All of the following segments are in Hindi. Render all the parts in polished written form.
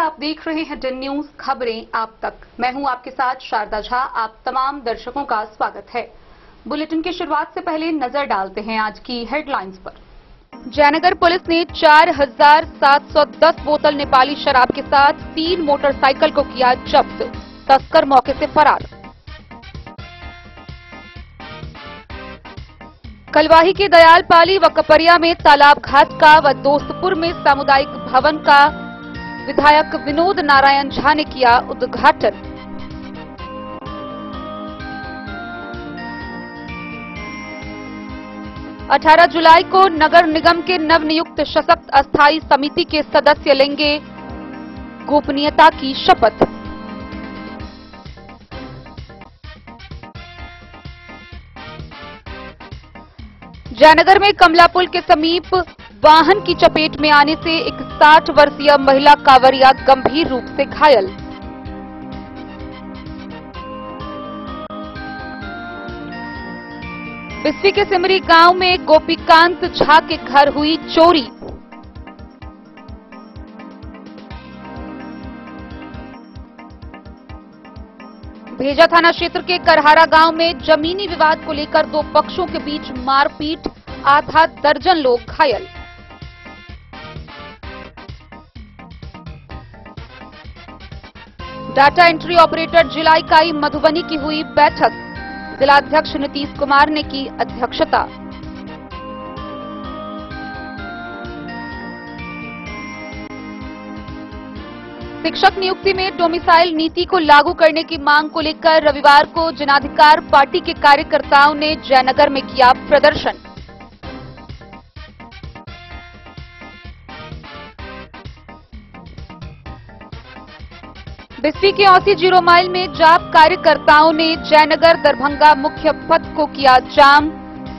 आप देख रहे हैं डन न्यूज खबरें आप तक। मैं हूं आपके साथ शारदा झा। आप तमाम दर्शकों का स्वागत है। बुलेटिन की शुरुआत से पहले नजर डालते हैं आज की हेडलाइंस पर। जयनगर पुलिस ने 4710 बोतल नेपाली शराब के साथ 3 मोटरसाइकिल को किया जब्त। तस्कर मौके से फरार। कलवाही के दयालपाली व कपरिया में तालाब घाट का व दोस्तपुर में सामुदायिक भवन का विधायक विनोद नारायण झा ने किया उद्घाटन। अठारह जुलाई को नगर निगम के नवनियुक्त सशक्त अस्थायी समिति के सदस्य लेंगे गोपनीयता की शपथ। जयनगर में कमला पुल के समीप वाहन की चपेट में आने से एक 60 वर्षीय महिला कांवरिया गंभीर रूप से घायल। बिस्फी के सिमरी गांव में गोपीकांत झा के घर हुई चोरी। भेजा थाना क्षेत्र के करहारा गांव में जमीनी विवाद को लेकर 2 पक्षों के बीच मारपीट, आधा दर्जन लोग घायल। डाटा एंट्री ऑपरेटर जिला इकाई मधुबनी की हुई बैठक। जिलाध्यक्ष नीतीश कुमार ने की अध्यक्षता। शिक्षक नियुक्ति में डोमिसाइल नीति को लागू करने की मांग को लेकर रविवार को जनाधिकार पार्टी के कार्यकर्ताओं ने जयनगर में किया प्रदर्शन। बिस्फी के औसी 0 माइल में जाप कार्यकर्ताओं ने जयनगर दरभंगा मुख्य पथ को किया जाम।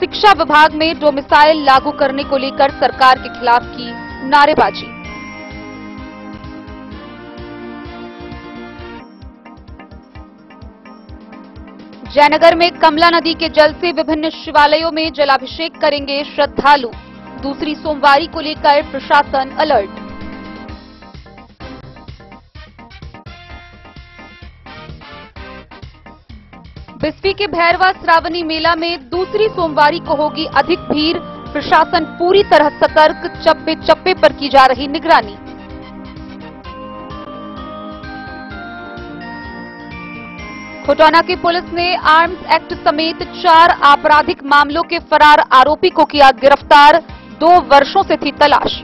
शिक्षा विभाग में डोमिसाइल लागू करने को लेकर सरकार के खिलाफ की नारेबाजी। जयनगर में कमला नदी के जल से विभिन्न शिवालयों में जलाभिषेक करेंगे श्रद्धालु। दूसरी सोमवारी को लेकर प्रशासन अलर्ट। बिस्फी के भैरवा श्रावणी मेला में दूसरी सोमवारी को होगी अधिक भीड़। प्रशासन पूरी तरह सतर्क, चप्पे चप्पे पर की जा रही निगरानी। खुटौना की पुलिस ने आर्म्स एक्ट समेत 4 आपराधिक मामलों के फरार आरोपी को किया गिरफ्तार। 2 वर्षों से थी तलाश।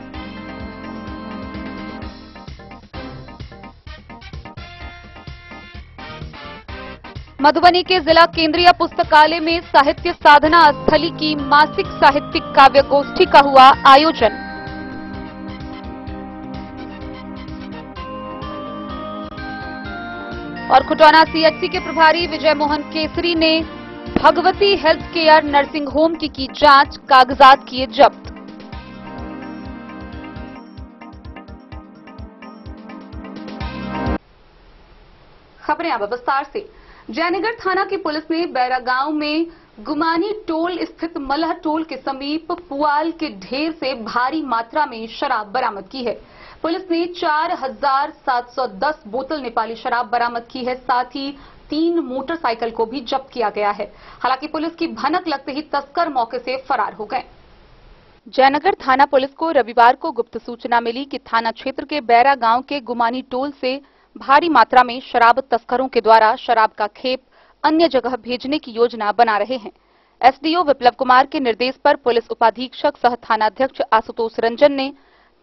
मधुबनी के जिला केंद्रीय पुस्तकालय में साहित्य साधना स्थली की मासिक साहित्यिक काव्य गोष्ठी का हुआ आयोजन। और खुटौना सीएचसी के प्रभारी विजय मोहन केसरी ने Bhagwati health care nursing home की जांच, कागजात किए जब्त। खबरें अब विस्तार से। जयनगर थाना की पुलिस ने बैरा गांव में गुमानी टोल स्थित मलह टोल के समीप पुआल के ढेर से भारी मात्रा में शराब बरामद की है। पुलिस ने 4710 बोतल नेपाली शराब बरामद की है। साथ ही 3 मोटरसाइकिल को भी जब्त किया गया है। हालांकि पुलिस की भनक लगते ही तस्कर मौके से फरार हो गए। जयनगर थाना पुलिस को रविवार को गुप्त सूचना मिली कि थाना क्षेत्र के बैरा गांव के गुमानी टोल से भारी मात्रा में शराब तस्करों के द्वारा शराब का खेप अन्य जगह भेजने की योजना बना रहे हैं। एसडीओ विप्लव कुमार के निर्देश पर पुलिस उपाधीक्षक सह थानाध्यक्ष आशुतोष रंजन ने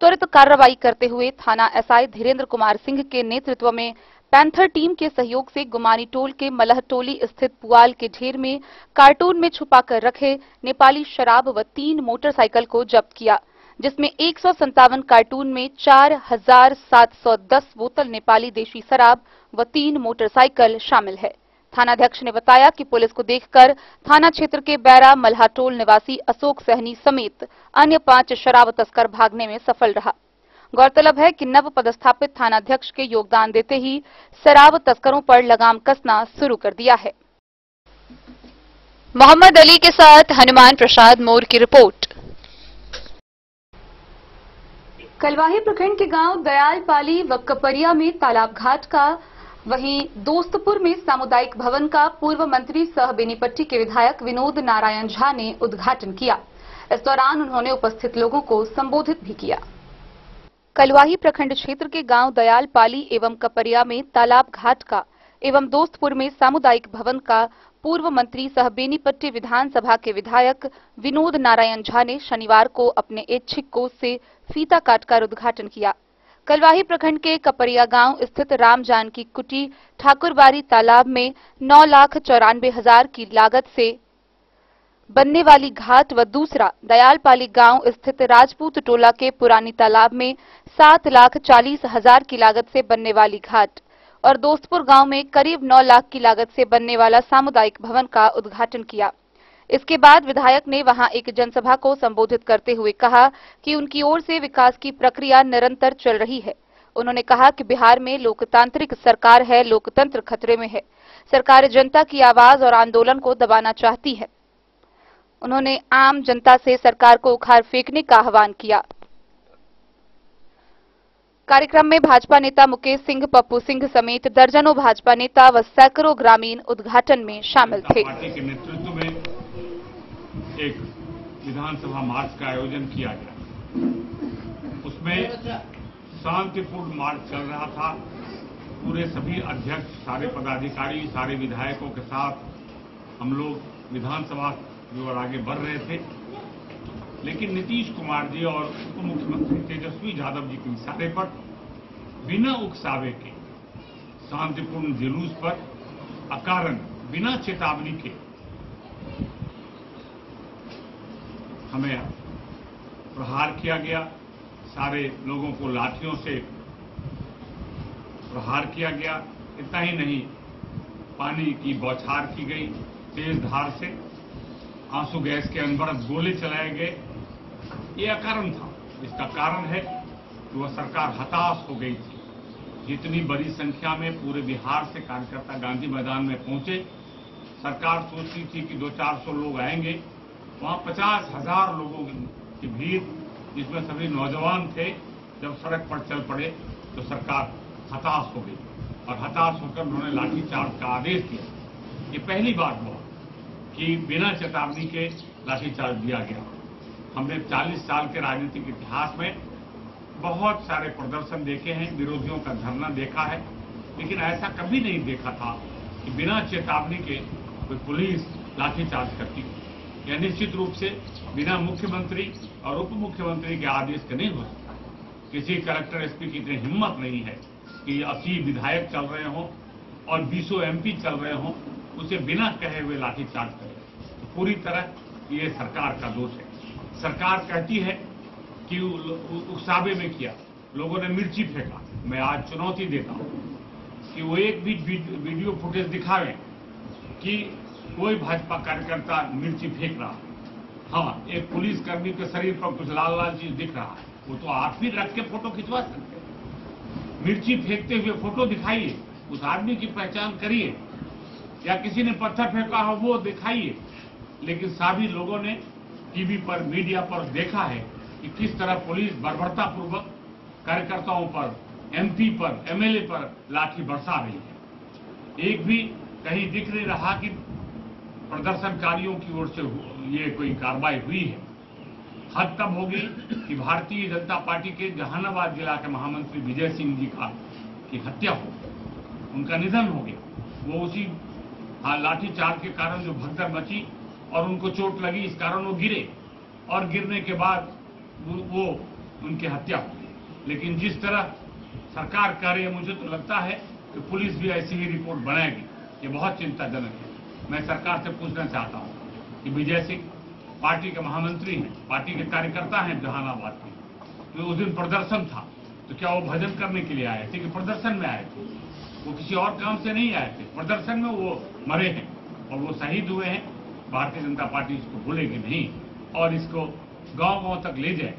त्वरित कार्रवाई करते हुए थाना एसआई धीरेन्द्र कुमार सिंह के नेतृत्व में पैंथर टीम के सहयोग से गुमानी टोल के मलहटोली स्थित पुआल के ढेर में कार्टून में छुपाकर रखे नेपाली शराब व 3 मोटरसाइकिल को जब्त किया, जिसमें 157 कार्टून में 4710 बोतल नेपाली देशी शराब व 3 मोटरसाइकिल शामिल है। थानाध्यक्ष ने बताया कि पुलिस को देखकर थाना क्षेत्र के बैरा मल्हाटोल निवासी अशोक सहनी समेत अन्य 5 शराब तस्कर भागने में सफल रहा। गौरतलब है कि नव पदस्थापित थानाध्यक्ष के योगदान देते ही शराब तस्करों पर लगाम कसना शुरू कर दिया है। मोहम्मद अली के साथ हनुमान प्रसाद मोर की रिपोर्ट। कलवाही प्रखंड के गांव दयालपाली व कपरिया में तालाब घाट का, वहीं दोस्तपुर में सामुदायिक भवन का पूर्व मंत्री सह बेनीपट्टी के विधायक विनोद नारायण झा ने उद्घाटन किया। इस दौरान उन्होंने उपस्थित लोगों को संबोधित भी किया। कलवाही प्रखंड क्षेत्र के गांव दयालपाली एवं कपरिया में तालाब घाट का एवं दोस्तपुर में सामुदायिक भवन का पूर्व मंत्री सह बेनीपट्टी विधानसभा के विधायक विनोद नारायण झा ने शनिवार को अपने ऐच्छिक कोष से फीता काटकर उद्घाटन किया। कलवाही प्रखंड के कपरिया गांव स्थित राम जानकी कुटी ठाकुरबाड़ी तालाब में 9,94,000 की लागत से बनने वाली घाट व दूसरा दयालपाली गांव स्थित राजपूत टोला के पुरानी तालाब में 7,40,000 की लागत से बनने वाली घाट और दोस्तपुर गांव में करीब 9 लाख की लागत से बनने वाला सामुदायिक भवन का उद्घाटन किया। इसके बाद विधायक ने वहां एक जनसभा को संबोधित करते हुए कहा कि उनकी ओर से विकास की प्रक्रिया निरंतर चल रही है। उन्होंने कहा कि बिहार में लोकतांत्रिक सरकार है, लोकतंत्र खतरे में है। सरकार जनता की आवाज और आंदोलन को दबाना चाहती है। उन्होंने आम जनता से सरकार को उखाड़ फेंकने का आह्वान किया। कार्यक्रम में भाजपा नेता मुकेश सिंह, पप्पू सिंह समेत दर्जनों भाजपा नेता व सैकड़ों ग्रामीण उद्घाटन में शामिल थे। पार्टी के नेतृत्व में एक विधानसभा मार्च का आयोजन किया गया। उसमें शांतिपूर्ण मार्च चल रहा था। पूरे सभी अध्यक्ष, सारे पदाधिकारी, सारे विधायकों के साथ हम लोग विधानसभा की ओर आगे बढ़ रहे थे। लेकिन नीतीश कुमार जी और उप मुख्यमंत्री तेजस्वी यादव जी के इशारे पर बिना उकसावे के शांतिपूर्ण जुलूस पर अकारण बिना चेतावनी के हमें प्रहार किया गया। सारे लोगों को लाठियों से प्रहार किया गया। इतना ही नहीं, पानी की बौछार की गई तेज धार से, आंसू गैस के अनवरत गोले चलाए गए। ये अकारण था। इसका कारण है कि वह सरकार हताश हो गई थी। जितनी बड़ी संख्या में पूरे बिहार से कार्यकर्ता गांधी मैदान में पहुंचे, सरकार सोचती थी कि 200-400 लोग आएंगे। वहां 50,000 लोगों की भीड़, जिसमें सभी नौजवान थे, जब सड़क पर चल पड़े तो सरकार हताश हो गई और हताश होकर उन्होंने लाठीचार्ज का आदेश दिया। ये पहली बार हुआ कि बिना चेतावनी के लाठीचार्ज दिया गया। हमने 40 साल के राजनीतिक इतिहास में बहुत सारे प्रदर्शन देखे हैं, विरोधियों का धरना देखा है, लेकिन ऐसा कभी नहीं देखा था कि बिना चेतावनी के कोई पुलिस लाठीचार्ज करती है। यह निश्चित रूप से बिना मुख्यमंत्री और उप मुख्यमंत्री के आदेश के नहीं हो सकता। किसी कलेक्टर, एसपी की इतनी हिम्मत नहीं है कि 80 विधायक चल रहे हों और 20 एमपी चल रहे हों, उसे बिना कहे हुए लाठीचार्ज करें। तो पूरी तरह ये सरकार का दोष है। सरकार कहती है कि उकसावे में किया, लोगों ने मिर्ची फेंका। मैं आज चुनौती देता हूं कि वो एक भी वीडियो फुटेज दिखावें कि कोई भाजपा कार्यकर्ता मिर्ची फेंक रहा है। हाँ, एक पुलिसकर्मी के शरीर पर कुछ लाल लाल चीज दिख रहा है, वो तो आप भी रख के फोटो खिंचवा सकते हैं। मिर्ची फेंकते हुए फोटो दिखाइए, उस आदमी की पहचान करिए, या किसी ने पत्थर फेंका हो वो दिखाइए। लेकिन सभी लोगों ने टीवी पर, मीडिया पर देखा है कि किस तरह पुलिस बर्बरतापूर्वक कार्यकर्ताओं पर, एमपी पर, एमएलए पर लाठी बरसा रही है। एक भी कहीं दिख नहीं रहा कि प्रदर्शनकारियों की ओर से ये कोई कार्रवाई हुई है। हद तब होगी कि भारतीय जनता पार्टी के जहानाबाद जिला के महामंत्री विजय सिंह जी की हत्या हो, उनका निधन हो गया। वो उसी लाठीचार्ज के कारण जो भगदड़ मची और उनको चोट लगी, इस कारण वो गिरे और गिरने के बाद वो उनकी हत्या हो गई। लेकिन जिस तरह सरकार कर रही है, मुझे तो लगता है कि पुलिस भी ऐसी ही रिपोर्ट बनाएगी। ये बहुत चिंताजनक है। मैं सरकार से पूछना चाहता हूं कि विजय सिंह पार्टी के महामंत्री हैं, पार्टी के कार्यकर्ता हैं जहानाबाद के, तो उस दिन प्रदर्शन था, तो क्या वो भजन करने के लिए आए थे कि प्रदर्शन में आए थे? वो किसी और काम से नहीं आए थे। प्रदर्शन में वो मरे हैं और वो शहीद हुए हैं। भारतीय जनता पार्टी इसको भूलेगी नहीं और इसको गांव-गांव तक ले जाए।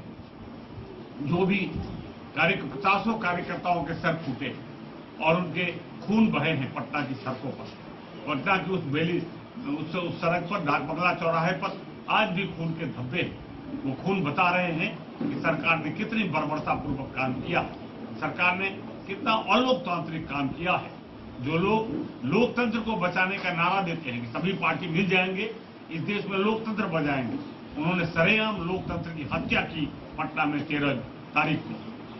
जो भी 50 कार्यकर्ताओं के सर फूटे और उनके खून बहे हैं पटना की सड़कों पर। पटना की उस सड़क पर, डाक बंगला चौराहे पर आज भी खून के धब्बे हैं। वो खून बता रहे हैं कि सरकार ने कितनी बर्बरतापूर्वक काम किया, सरकार ने कितना अलोकतांत्रिक काम किया है। जो लोग लोकतंत्र को बचाने का नारा देते हैं कि सभी पार्टी मिल जाएंगे, इस देश में लोकतंत्र बचाएंगे, उन्होंने सरेआम लोकतंत्र की हत्या की पटना में 13 तारीख को।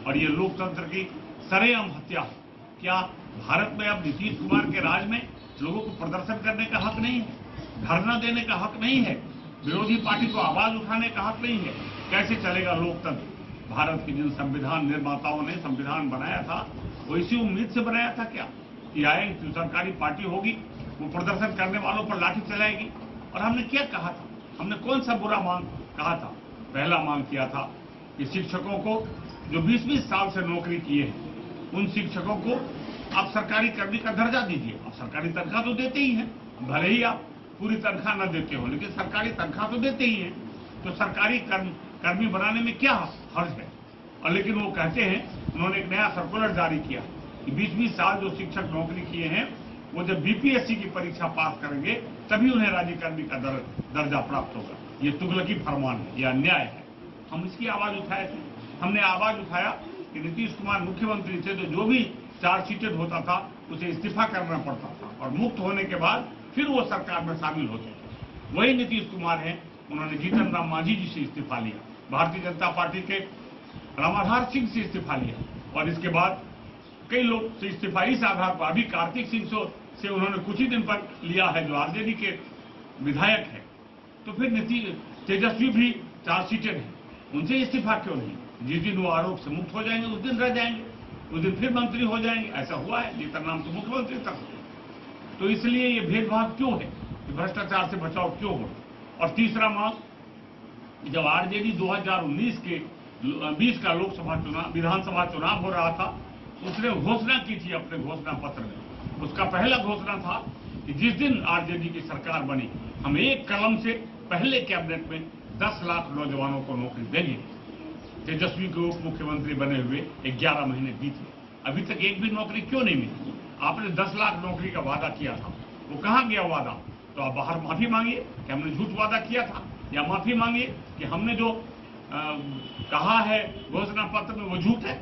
और ये लोकतंत्र की सरेआम हत्या है। क्या भारत में अब नीतीश कुमार के राज में लोगों को प्रदर्शन करने का हक नहीं है, धरना देने का हक नहीं है, विरोधी पार्टी को आवाज उठाने का हक नहीं है? कैसे चलेगा लोकतंत्र? भारत के जिन संविधान निर्माताओं ने संविधान बनाया था, वो इसी उम्मीद से बनाया था क्या कि आएंगे सरकारी पार्टी होगी, वो प्रदर्शन करने वालों पर लाठी चलाएगी? और हमने क्या कहा था? हमने कौन सा बुरा मांग कहा था? पहला मांग किया था कि शिक्षकों को जो 20-20 साल से नौकरी किए हैं, उन शिक्षकों को आप सरकारी कर्मी का दर्जा दीजिए। आप सरकारी तनख्वाह तो देते ही हैं, भले ही आप पूरी तनख्वाह न देते हो, लेकिन सरकारी तनख्वाह तो देते ही हैं। तो सरकारी कर्मी बनाने में क्या हर्ज है? और लेकिन वो कहते हैं, उन्होंने एक नया सर्कुलर जारी किया कि 20-20 साल जो शिक्षक नौकरी किए हैं, वो जब बीपीएससी की परीक्षा पास करेंगे तभी उन्हें राज्य कर्मी का दर्जा प्राप्त होगा। ये तुगलकी फरमान है, ये अन्याय है। हम इसकी आवाज उठाए थे। हमने आवाज उठाया कि नीतीश कुमार मुख्यमंत्री थे तो जो भी चार्जशीटेड होता था उसे इस्तीफा करना पड़ता था, और मुक्त होने के बाद फिर वो सरकार में शामिल होते थे। वही नीतीश कुमार हैं, उन्होंने जीतन राम मांझी जी से इस्तीफा लिया, भारतीय जनता पार्टी के रामाधार सिंह से इस्तीफा लिया, और इसके बाद कई लोग से इस्तीफा इस आधार पर, अभी कार्तिक सिंह से उन्होंने कुछ ही दिन पर लिया है, जो आरजेडी के विधायक है। तो फिर तेजस्वी भी चार्जशीटेड है, उनसे इस्तीफा क्यों नहीं? जिस दिन वो आरोप से मुक्त हो जाएंगे उस दिन रह जाएंगे, उस दिन फिर मंत्री हो जाएंगे। ऐसा हुआ है, जीतन राम तो मुख्यमंत्री तक हुए। तो इसलिए ये भेदभाव क्यों है, भ्रष्टाचार से बचाव क्यों हो? और तीसरा मांग, जब आरजेडी 2019 के 20 का लोकसभा चुनाव, विधानसभा चुनाव हो रहा था, उसने घोषणा की थी अपने घोषणा पत्र में। उसका पहला घोषणा था कि जिस दिन आरजेडी की सरकार बनी, हम एक कलम से पहले कैबिनेट में 10 लाख नौजवानों को नौकरी देंगे। तेजस्वी के उप मुख्यमंत्री बने हुए 11 महीने बीत गए, अभी तक एक भी नौकरी क्यों नहीं मिली? आपने 10 लाख नौकरी का वादा किया था, वो कहाँ गया वादा? तो आप बाहर माफी मांगिए कि हमने झूठ वादा किया था, या माफी मांगिए कि हमने जो कहा है घोषणा पत्र में वो झूठ है।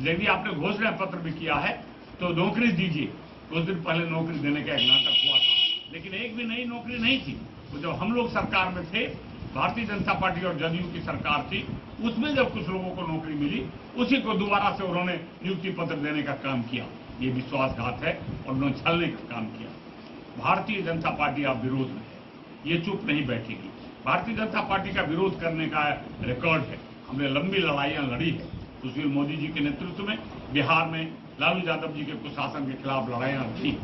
यदि आपने घोषणा पत्र भी किया है तो नौकरी दीजिए। कुछ दिन पहले नौकरी देने का एक नाटक हुआ था, लेकिन एक भी नई नौकरी नहीं थी। तो जब हम लोग सरकार में थे, भारतीय जनता पार्टी और जदयू की सरकार थी, उसमें जब कुछ लोगों को नौकरी मिली, उसी को दोबारा से उन्होंने नियुक्ति पत्र देने का काम किया। ये विश्वासघात है और उन्होंने छलने का काम किया। भारतीय जनता पार्टी आप विरोध में है, ये चुप नहीं बैठेगी। भारतीय जनता पार्टी का विरोध करने का रिकॉर्ड है, हमने लंबी लड़ाइयां लड़ी है। सुशील मोदी जी के नेतृत्व में बिहार में लालू यादव जी के कुशासन के खिलाफ लड़ाइयां लड़ी,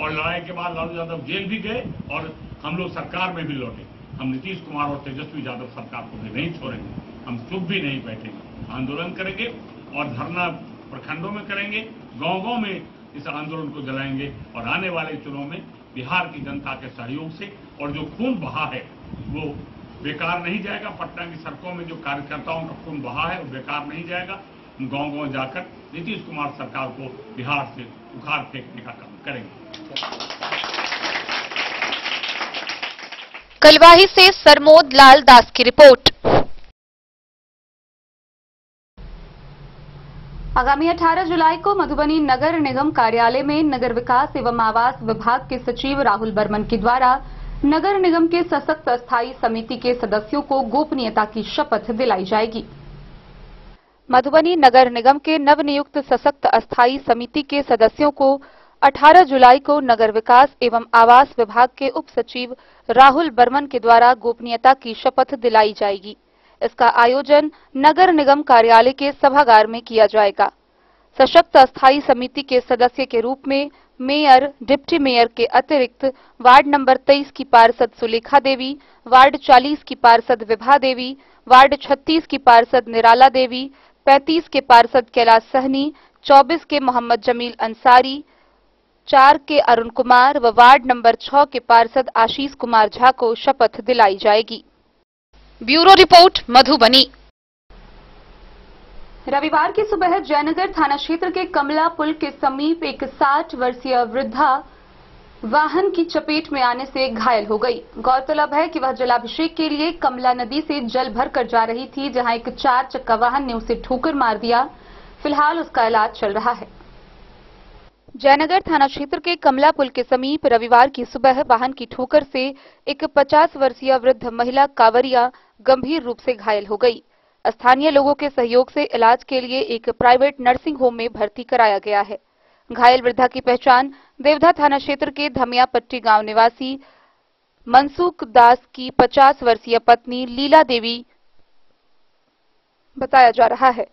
और लड़ाई के बाद लालू यादव जेल भी गए और हम लोग सरकार में भी लौटे। हम नीतीश कुमार और तेजस्वी यादव सरकार को भी नहीं छोड़ेंगे, हम चुप भी नहीं बैठेंगे, आंदोलन करेंगे और धरना प्रखंडों में करेंगे, गांव-गांव में इस आंदोलन को जलाएंगे। और आने वाले चुनाव में बिहार की जनता के सहयोग से, और जो खून बहा है वो बेकार नहीं जाएगा। पटना की सड़कों में जो कार्यकर्ताओं का खून बहा है वो बेकार नहीं जाएगा। गांव-गांव जाकर नीतीश कुमार सरकार को बिहार से उखाड़ फेंकने का काम करेंगे। कलवाही से सरमोद लाल दास की रिपोर्ट। आगामी 18 जुलाई को मधुबनी नगर निगम कार्यालय में नगर विकास एवं आवास विभाग के सचिव राहुल बर्मन के द्वारा नगर निगम के सशक्त अस्थायी समिति के सदस्यों को गोपनीयता की शपथ दिलाई जाएगी। मधुबनी नगर निगम के नवनियुक्त सशक्त अस्थायी समिति के सदस्यों को 18 जुलाई को नगर विकास एवं आवास विभाग के उप सचिव राहुल बर्मन के द्वारा गोपनीयता की शपथ दिलाई जाएगी। इसका आयोजन नगर निगम कार्यालय के सभागार में किया जाएगा। सशक्त अस्थायी समिति के सदस्य के रूप में मेयर, डिप्टी मेयर के अतिरिक्त वार्ड नंबर 23 की पार्षद सुलेखा देवी, वार्ड 40 की पार्षद विभा देवी, वार्ड 36 की पार्षद निराला देवी, 35 के पार्षद कैलाश सहनी, 24 के मोहम्मद जमील अंसारी, 4 के अरुण कुमार व वार्ड नंबर 6 के पार्षद आशीष कुमार झा को शपथ दिलाई जाएगी। Bureau report, Madhubani. रविवार की सुबह जयनगर थाना क्षेत्र के कमला पुल के समीप एक 60 वर्षीय वृद्धा वाहन की चपेट में आने से घायल हो गई। गौरतलब है कि वह जलाभिषेक के लिए कमला नदी से जल भरकर जा रही थी, जहां एक 4 चक्का वाहन ने उसे ठोकर मार दिया। फिलहाल उसका इलाज चल रहा है। जयनगर थाना क्षेत्र के कमला पुल के समीप रविवार की सुबह वाहन की ठोकर से एक 50 वर्षीय वृद्ध महिला कांवरिया गंभीर रूप से घायल हो गई। स्थानीय लोगों के सहयोग से इलाज के लिए एक प्राइवेट नर्सिंग होम में भर्ती कराया गया है। घायल वृद्धा की पहचान देवधा थाना क्षेत्र के धमियापट्टी गांव निवासी मनसुख दास की 50 वर्षीय पत्नी लीला देवी बताया जा रहा है।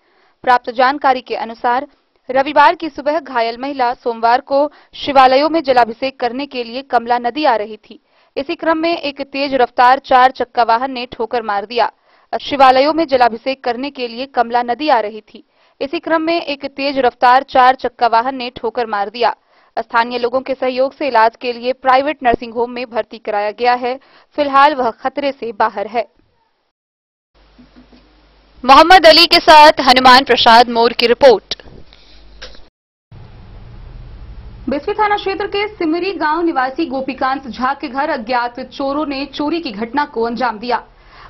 प्राप्त जानकारी के अनुसार रविवार की सुबह घायल महिला सोमवार को शिवालयों में जलाभिषेक करने के लिए कमला नदी आ रही थी। इसी क्रम में एक तेज रफ्तार 4 चक्का वाहन ने ठोकर मार दिया। शिवालयों में जलाभिषेक करने के लिए कमला नदी आ रही थी। इसी क्रम में एक तेज रफ्तार 4 चक्का वाहन ने ठोकर मार दिया। स्थानीय लोगों के सहयोग से इलाज के लिए प्राइवेट नर्सिंग होम में भर्ती कराया गया है। फिलहाल वह खतरे से बाहर है। मोहम्मद अली के साथ हनुमान प्रसाद मोर की रिपोर्ट। बिस्फी थाना क्षेत्र के सिमरी गांव निवासी गोपीकांत झा के घर अज्ञात चोरों ने चोरी की घटना को अंजाम दिया।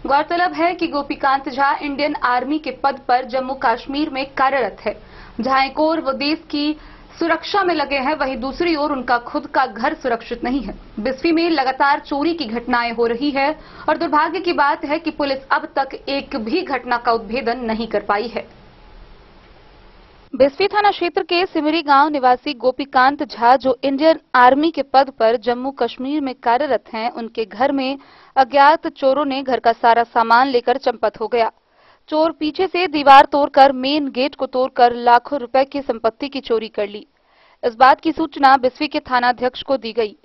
गौरतलब है कि गोपीकांत झा इंडियन आर्मी के पद पर जम्मू कश्मीर में कार्यरत है, जहां एक ओर वो देश की सुरक्षा में लगे हैं, वहीं दूसरी ओर उनका खुद का घर सुरक्षित नहीं है। बिस्फी में लगातार चोरी की घटनाएं हो रही है और दुर्भाग्य की बात है कि पुलिस अब तक एक भी घटना का उद्भेदन नहीं कर पाई है। बिस्फी थाना क्षेत्र के सिमरी गांव निवासी गोपीकांत झा, जो इंडियन आर्मी के पद पर जम्मू कश्मीर में कार्यरत हैं, उनके घर में अज्ञात चोरों ने घर का सारा सामान लेकर चंपत हो गया। चोर पीछे से दीवार तोड़कर मेन गेट को तोड़कर लाखों रुपए की संपत्ति की चोरी कर ली। इस बात की सूचना बिस्फी के थानाध्यक्ष को दी गई।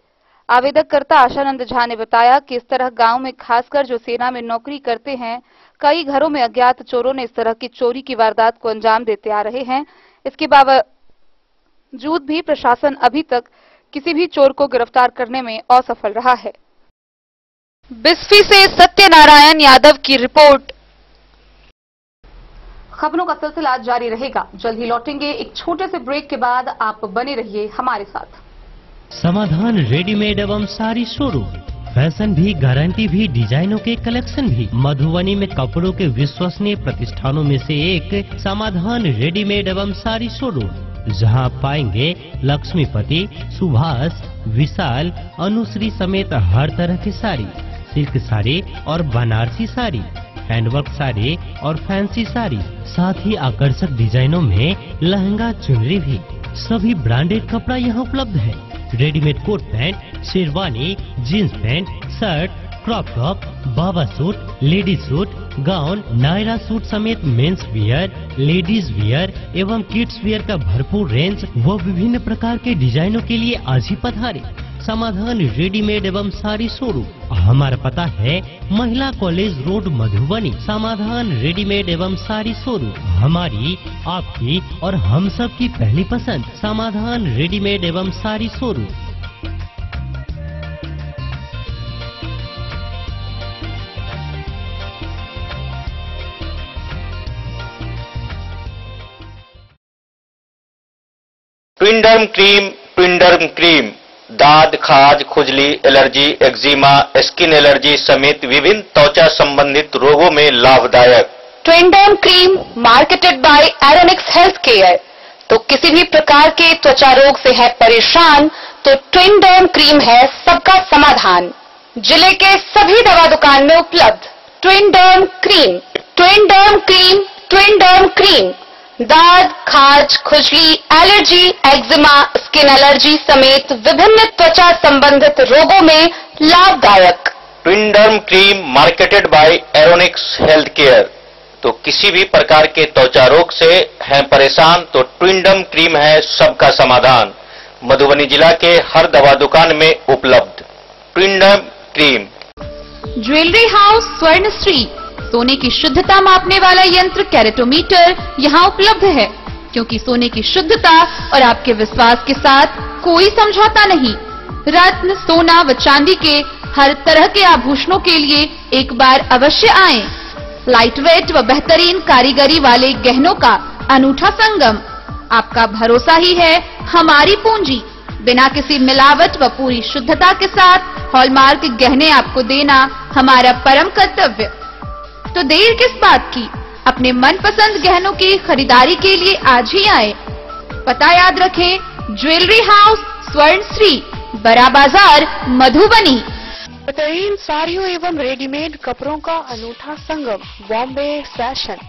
आवेदककर्ता आशानंद झा ने बताया कि इस तरह गांव में खासकर जो सेना में नौकरी करते हैं, कई घरों में अज्ञात चोरों ने इस तरह की चोरी की वारदात को अंजाम देते आ रहे हैं। इसके बावजूद भी प्रशासन अभी तक किसी भी चोर को गिरफ्तार करने में असफल रहा है। बिस्फी से सत्यनारायण यादव की रिपोर्ट। खबरों का सिलसिला जारी रहेगा। जल्द ही लौटेंगे एक छोटे से ब्रेक के बाद। आप बने रहिए हमारे साथ। समाधान रेडीमेड एवं साड़ी शोरूम, फैशन भी, गारंटी भी, डिजाइनों के कलेक्शन भी। मधुबनी में कपड़ों के विश्वसनीय प्रतिष्ठानों में से एक समाधान रेडीमेड एवं साड़ी शोरूम, जहां आप पाएंगे लक्ष्मीपति, सुभाष, विशाल, अनुश्री समेत हर तरह की साड़ी, सिल्क साड़ी और बनारसी साड़ी, हैंडवर्क साड़ी और फैंसी साड़ी, साथ ही आकर्षक डिजाइनों में लहंगा, चुनरी भी। सभी ब्रांडेड कपड़ा यहाँ उपलब्ध है। Readymade coat pant, sherwani, jeans pant, shirt, crop top, बाबा suit, ladies suit, gown, Naira suit समेत मेंस वियर, लेडीज वियर एवं किड्स वियर का भरपूर रेंज व विभिन्न प्रकार के डिजाइनों के लिए आज ही पधारे। समाधान रेडीमेड एवं साड़ी शोरूम। हमारा पता है महिला कॉलेज रोड, मधुबनी। समाधान रेडीमेड एवं साड़ी शोरूम हमारी, आपकी और हम सब की पहली पसंद। समाधान रेडीमेड एवं साड़ी शोरूम। ट्विंडर्म क्रीम, ट्विंडर्म क्रीम दाद, खाज, खुजली, एलर्जी, एक्जिमा, स्किन एलर्जी समेत विभिन्न त्वचा संबंधित रोगों में लाभदायक। Twinderm cream marketed by Aeronics health care. तो किसी भी प्रकार के त्वचा रोग से है परेशान तो ट्विंडर्म क्रीम है सबका समाधान। जिले के सभी दवा दुकान में उपलब्ध ट्विंडर्म क्रीम। ट्विंडर्म क्रीम, ट्विंडर्म क्रीम दाद, खाज, खुजली, एलर्जी, एक्जिमा, स्किन एलर्जी समेत विभिन्न त्वचा संबंधित रोगों में लाभदायक। Twinderm cream marketed by Aeronics health care. तो किसी भी प्रकार के त्वचा रोग से हैं परेशान तो ट्विंडर्म क्रीम है सबका समाधान। मधुबनी जिला के हर दवा दुकान में उपलब्ध ट्विंडर्म क्रीम। ज्वेलरी हाउस स्वर्णश्री, सोने की शुद्धता मापने वाला यंत्र कैरेटोमीटर यहाँ उपलब्ध है, क्योंकि सोने की शुद्धता और आपके विश्वास के साथ कोई समझौता नहीं। रत्न, सोना व चांदी के हर तरह के आभूषणों के लिए एक बार अवश्य आएं। लाइट वेट व बेहतरीन कारीगरी वाले गहनों का अनूठा संगम। आपका भरोसा ही है हमारी पूंजी। बिना किसी मिलावट व पूरी शुद्धता के साथ हॉलमार्क गहने आपको देना हमारा परम कर्तव्य। तो देर किस बात की, अपने मनपसंद गहनों की खरीदारी के लिए आज ही आए। पता याद रखें, ज्वेलरी हाउस स्वर्ण श्री, बड़ा बाजार, मधुबनी। बेहतरीन साड़ियों एवं रेडीमेड कपड़ों का अनूठा संगम बॉम्बे फैशन।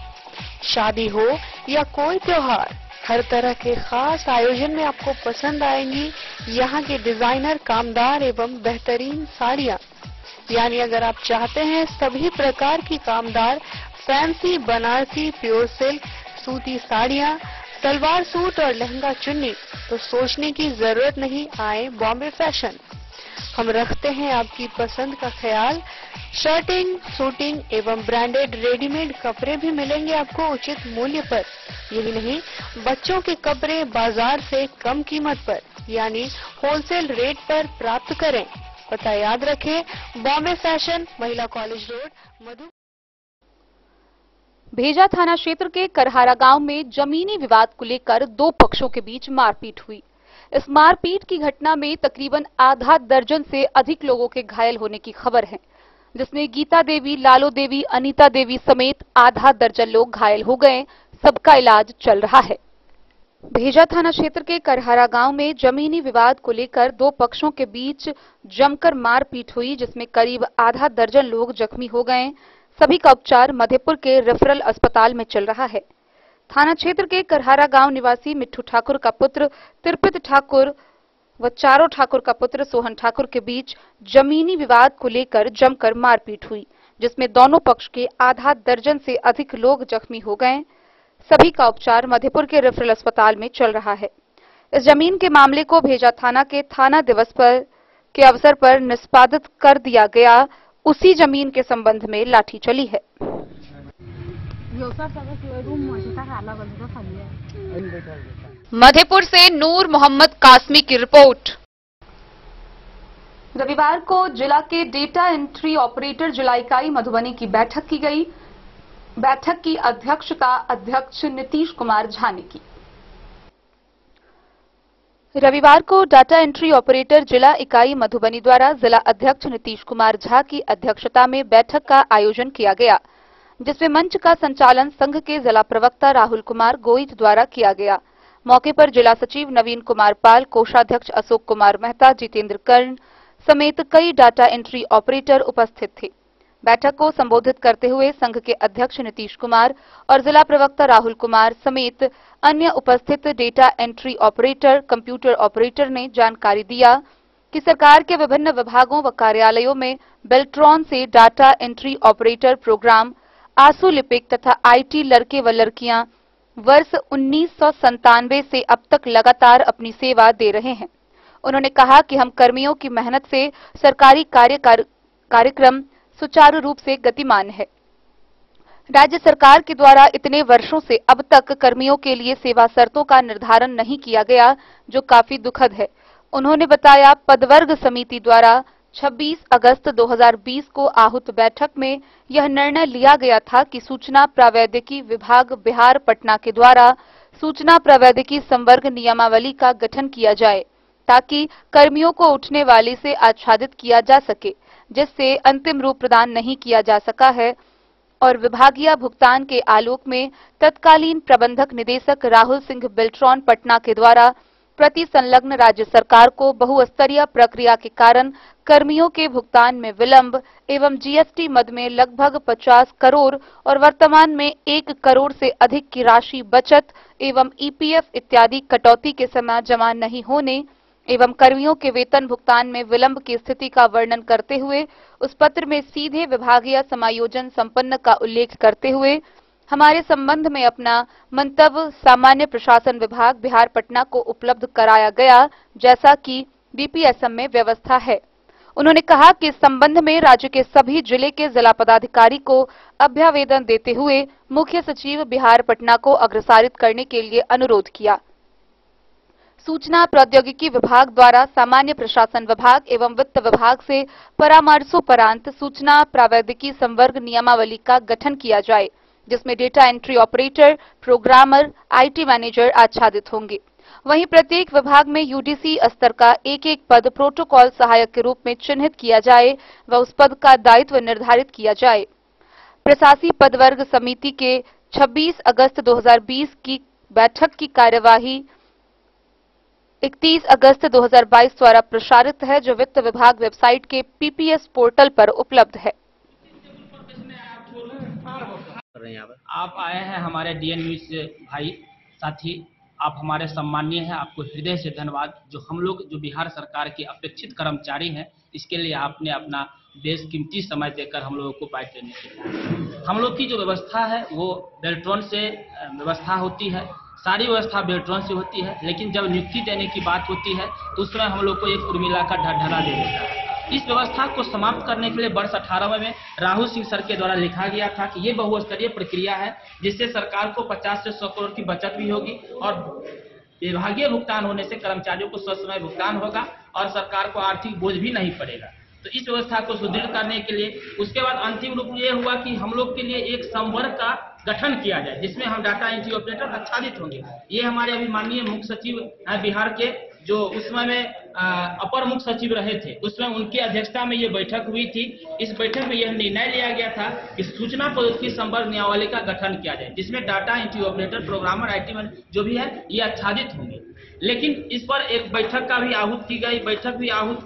शादी हो या कोई त्योहार, हर तरह के खास आयोजन में आपको पसंद आएंगी यहाँ के डिजाइनर कामदार एवं बेहतरीन साड़ियाँ। यानी अगर आप चाहते हैं सभी प्रकार की कामदार फैंसी बनारसी प्योर सिल्क सूती साड़ियाँ, सलवार सूट और लहंगा चुन्नी, तो सोचने की जरूरत नहीं, आए बॉम्बे फैशन। हम रखते हैं आपकी पसंद का ख्याल। शर्टिंग, सूटिंग एवं ब्रांडेड रेडीमेड कपड़े भी मिलेंगे आपको उचित मूल्य पर। यही नहीं, बच्चों के कपड़े बाजार से कम कीमत पर यानी होलसेल रेट पर प्राप्त करें। पता याद रखें, बॉम्बे फैशन, महिला कॉलेज रोड, मधु। भेजा थाना क्षेत्र के करहारा गांव में जमीनी विवाद को लेकर दो पक्षों के बीच मारपीट हुई। इस मारपीट की घटना में तकरीबन आधा दर्जन से अधिक लोगों के घायल होने की खबर है, जिसमें गीता देवी, लालो देवी, अनीता देवी समेत आधा दर्जन लोग घायल हो गए। सबका इलाज चल रहा है। भेजा थाना क्षेत्र के करहारा गांव में जमीनी विवाद को लेकर दो पक्षों के बीच जमकर मारपीट हुई, जिसमें करीब आधा दर्जन लोग जख्मी हो गए। सभी का उपचार मधेपुर के रेफरल अस्पताल में चल रहा है। थाना क्षेत्र के करहारा गांव निवासी मिट्ठू ठाकुर का पुत्र तिरपित ठाकुर व चारों ठाकुर का पुत्र सोहन ठाकुर के बीच जमीनी विवाद को लेकर जमकर मारपीट हुई, जिसमें दोनों पक्ष के आधा दर्जन से अधिक लोग जख्मी हो गए। सभी का उपचार मधेपुर के रेफरल अस्पताल में चल रहा है। इस जमीन के मामले को भेजा थाना के थाना दिवस के अवसर पर निष्पादित कर दिया गया। उसी जमीन के संबंध में लाठी चली है। मधेपुर से नूर मोहम्मद कासमी की रिपोर्ट। रविवार को जिला के डेटा एंट्री ऑपरेटर जिला इकाई मधुबनी की बैठक की गई। बैठक की अध्यक्षता अध्यक्ष नीतीश कुमार झा ने की। रविवार को डाटा एंट्री ऑपरेटर जिला इकाई मधुबनी द्वारा जिला अध्यक्ष नीतीश कुमार झा की अध्यक्षता में बैठक का आयोजन किया गया, जिसमें मंच का संचालन संघ के जिला प्रवक्ता राहुल कुमार गोइज द्वारा किया गया। मौके पर जिला सचिव नवीन कुमार पाल, कोषाध्यक्ष अशोक कुमार मेहता, जितेंद्र कर्ण समेत कई डाटा एंट्री ऑपरेटर उपस्थित थे। बैठक को संबोधित करते हुए संघ के अध्यक्ष नीतीश कुमार और जिला प्रवक्ता राहुल कुमार समेत अन्य उपस्थित data entry operator, computer operator ने जानकारी दिया कि सरकार के विभिन्न विभागों व कार्यालयों में बेल्ट्रॉन से डाटा एंट्री ऑपरेटर प्रोग्राम, आंसू लिपिक तथा आईटी लड़के व लड़कियां वर्ष 1997 से अब तक लगातार अपनी सेवा दे रहे हैं। उन्होंने कहा कि हम कर्मियों की मेहनत से सरकारी कार्यक्रम सुचारू रूप से गतिमान है। राज्य सरकार के द्वारा इतने वर्षों से अब तक कर्मियों के लिए सेवा शर्तों का निर्धारण नहीं किया गया, जो काफी दुखद है। उन्होंने बताया, पदवर्ग समिति द्वारा 26 अगस्त 2020 को आहूत बैठक में यह निर्णय लिया गया था कि सूचना प्रावैधिकी विभाग बिहार पटना के द्वारा सूचना प्रावैधिकी संवर्ग नियमावली का गठन किया जाए, ताकि कर्मियों को उठने वाली से आच्छादित किया जा सके, जिससे अंतिम रूप प्रदान नहीं किया जा सका है। और विभागीय भुगतान के आलोक में तत्कालीन प्रबंधक निदेशक राहुल सिंह बेल्ट्रॉन पटना के द्वारा प्रति संलग्न राज्य सरकार को बहुस्तरीय प्रक्रिया के कारण कर्मियों के भुगतान में विलंब एवं जीएसटी मद में लगभग 50 करोड़ और वर्तमान में 1 करोड़ से अधिक की राशि बचत एवं ईपीएफ इत्यादि कटौती के समय जमा नहीं होने एवं कर्मियों के वेतन भुगतान में विलंब की स्थिति का वर्णन करते हुए उस पत्र में सीधे विभागीय समायोजन संपन्न का उल्लेख करते हुए हमारे संबंध में अपना मंतव्य सामान्य प्रशासन विभाग बिहार पटना को उपलब्ध कराया गया, जैसा कि बीपीएसएम में व्यवस्था है। उन्होंने कहा कि इस संबंध में राज्य के सभी जिले के जिला पदाधिकारी को अभ्यावेदन देते हुए मुख्य सचिव बिहार पटना को अग्रसारित करने के लिए अनुरोध किया। सूचना प्रौद्योगिकी विभाग द्वारा सामान्य प्रशासन विभाग एवं वित्त विभाग से परामर्शोपरांत सूचना प्रावैधिकी संवर्ग नियमावली का गठन किया जाए, जिसमें data entry operator, programmer, IT manager आच्छादित होंगे। वहीं प्रत्येक विभाग में यूडीसी स्तर का एक एक पद प्रोटोकॉल सहायक के रूप में चिन्हित किया जाए व उस पद का दायित्व निर्धारित किया जाए। प्रशासी पदवर्ग समिति के 26 अगस्त 2020 की बैठक की कार्यवाही 31 अगस्त 2022 द्वारा प्रसारित है, जो वित्त विभाग वेबसाइट के पीपीएस पोर्टल पर उपलब्ध है। आप आए हैं हमारे डीएन न्यूज भाई साथी, आप हमारे सम्मानीय हैं, आपको हृदय से धन्यवाद। जो हम लोग जो बिहार सरकार के अपेक्षित कर्मचारी हैं, इसके लिए आपने अपना बेशकीमती समय देकर हम लोगों को बाइट देने के लिए। हम लोग की जो व्यवस्था है वो बेल्ट्रॉन से व्यवस्था होती है, सारी व्यवस्था बेल्ट्रॉन से होती है, लेकिन जब नियुक्ति देने की बात होती है तो उस समय हम लोग को एक उर्मिला का ढलढला दे देता है। इस व्यवस्था को समाप्त करने के लिए वर्ष 18 में राहुल सिंह सर के द्वारा लिखा गया था कि ये बहुस्तरीय प्रक्रिया है, जिससे सरकार को 50 से 100 करोड़ की बचत भी होगी और विभागीय भुगतान होने से कर्मचारियों को ससमय भुगतान होगा और सरकार को आर्थिक बोझ भी नहीं पड़ेगा। तो इस व्यवस्था को सुदृढ़ करने के लिए उसके बाद अंतिम रूप ये हुआ कि हम लोग के लिए एक संवर्ग का गठन किया जाए, जिसमें हम डाटा एंट्री ऑपरेटर आच्छादित होंगे। ये हमारे अभी माननीय मुख्य सचिव बिहार के, जो उस समय में अपर मुख्य सचिव रहे थे, उसमें उनकी अध्यक्षता में ये बैठक हुई थी। इस बैठक में यह निर्णय लिया गया था कि सूचना प्रौद्योगिकी संवर्ग नियमावली का गठन किया जाए, जिसमें data entry operator, programmer, IT जो भी है ये आच्छादित होंगे। लेकिन इस पर एक बैठक का भी आहूत